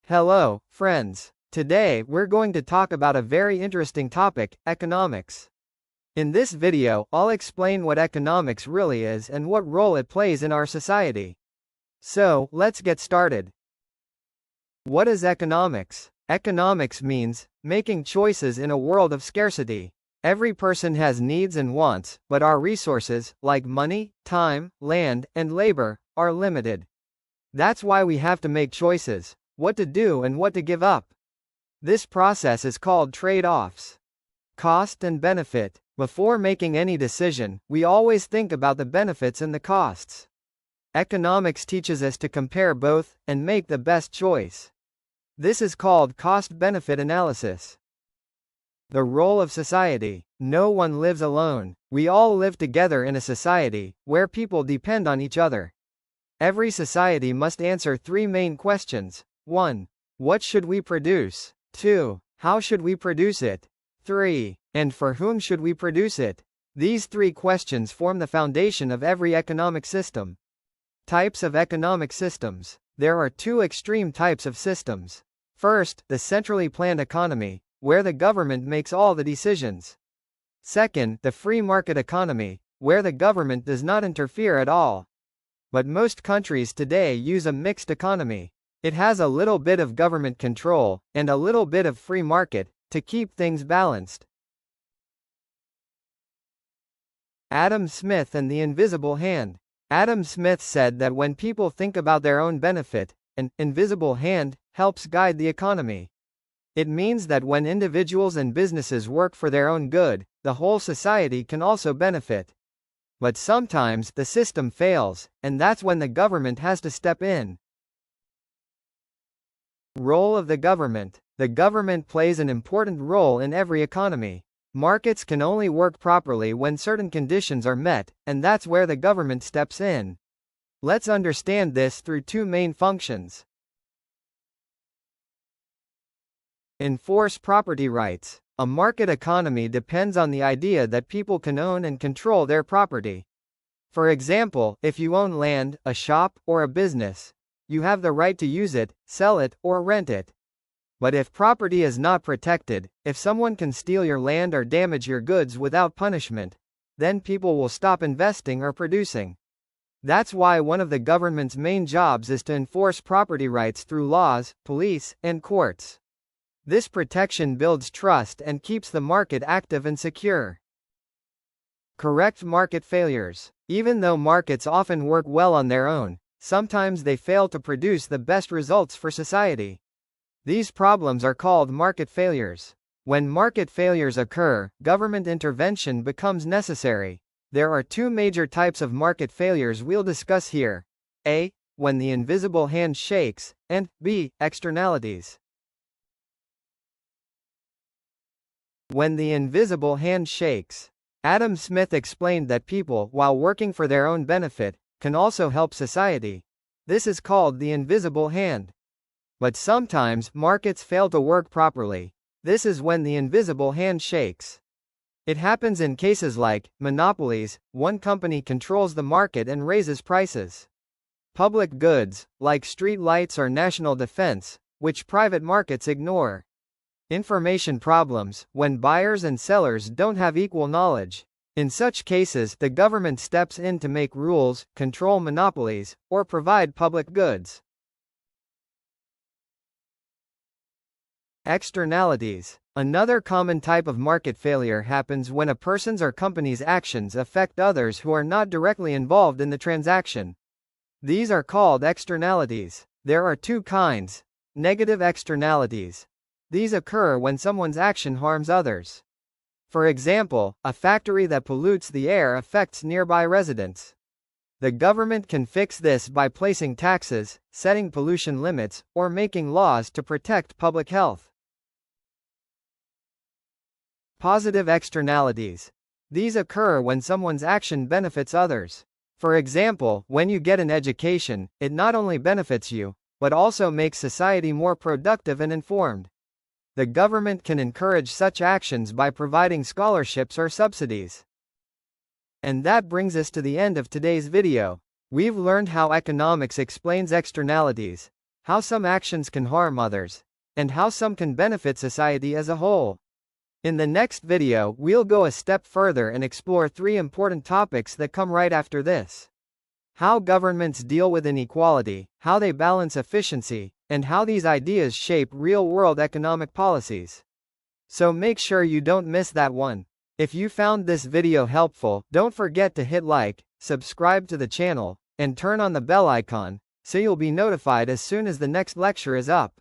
Hello, friends. Today, we're going to talk about a very interesting topic, economics. In this video, I'll explain what economics really is and what role it plays in our society. So, let's get started. What is economics? Economics means making choices in a world of scarcity. Every person has needs and wants, but our resources, like money, time, land, and labor, are limited. That's why we have to make choices. What to do and what to give up. This process is called trade-offs. Cost and benefit. Before making any decision, we always think about the benefits and the costs. Economics teaches us to compare both and make the best choice. This is called cost-benefit analysis. The role of society. No one lives alone. We all live together in a society where people depend on each other. Every society must answer three main questions. 1. What should we produce? 2. How should we produce it? 3. And for whom should we produce it? These three questions form the foundation of every economic system. Types of economic systems. There are two extreme types of systems. First, the centrally planned economy, where the government makes all the decisions. Second, the free market economy, where the government does not interfere at all. But most countries today use a mixed economy. It has a little bit of government control, and a little bit of free market, to keep things balanced. Adam Smith and the invisible hand. Adam Smith said that when people think about their own benefit, an invisible hand helps guide the economy. It means that when individuals and businesses work for their own good, the whole society can also benefit. But sometimes the system fails, and that's when the government has to step in. Role of the government. The government plays an important role in every economy. Markets can only work properly when certain conditions are met, and that's where the government steps in. Let's understand this through two main functions. Enforce property rights. A market economy depends on the idea that people can own and control their property. For example, if you own land, a shop, or a business, you have the right to use it, sell it, or rent it. But if property is not protected, if someone can steal your land or damage your goods without punishment, then people will stop investing or producing. That's why one of the government's main jobs is to enforce property rights through laws, police, and courts. This protection builds trust and keeps the market active and secure. Correct market failures. Even though markets often work well on their own, sometimes they fail to produce the best results for society. These problems are called market failures. When market failures occur, government intervention becomes necessary. There are two major types of market failures we'll discuss here. A. When the invisible hand shakes, and B. Externalities. When the invisible hand shakes. Adam Smith explained that people, while working for their own benefit, can also help society. This is called the invisible hand. But sometimes, markets fail to work properly. This is when the invisible hand shakes. It happens in cases like monopolies. One company controls the market and raises prices. Public goods, like street lights or national defense, which private markets ignore. Information problems, when buyers and sellers don't have equal knowledge. In such cases, the government steps in to make rules, control monopolies, or provide public goods. Externalities. Another common type of market failure happens when a person's or company's actions affect others who are not directly involved in the transaction. These are called externalities. There are two kinds. Negative externalities. These occur when someone's action harms others. For example, a factory that pollutes the air affects nearby residents. The government can fix this by placing taxes, setting pollution limits, or making laws to protect public health. Positive externalities. These occur when someone's action benefits others. For example, when you get an education, it not only benefits you, but also makes society more productive and informed. The government can encourage such actions by providing scholarships or subsidies. And that brings us to the end of today's video. We've learned how economics explains externalities, how some actions can harm others, and how some can benefit society as a whole. In the next video, we'll go a step further and explore three important topics that come right after this: how governments deal with inequality, how they balance efficiency, and how these ideas shape real-world economic policies. So make sure you don't miss that one. If you found this video helpful, don't forget to hit like, subscribe to the channel, and turn on the bell icon, so you'll be notified as soon as the next lecture is up.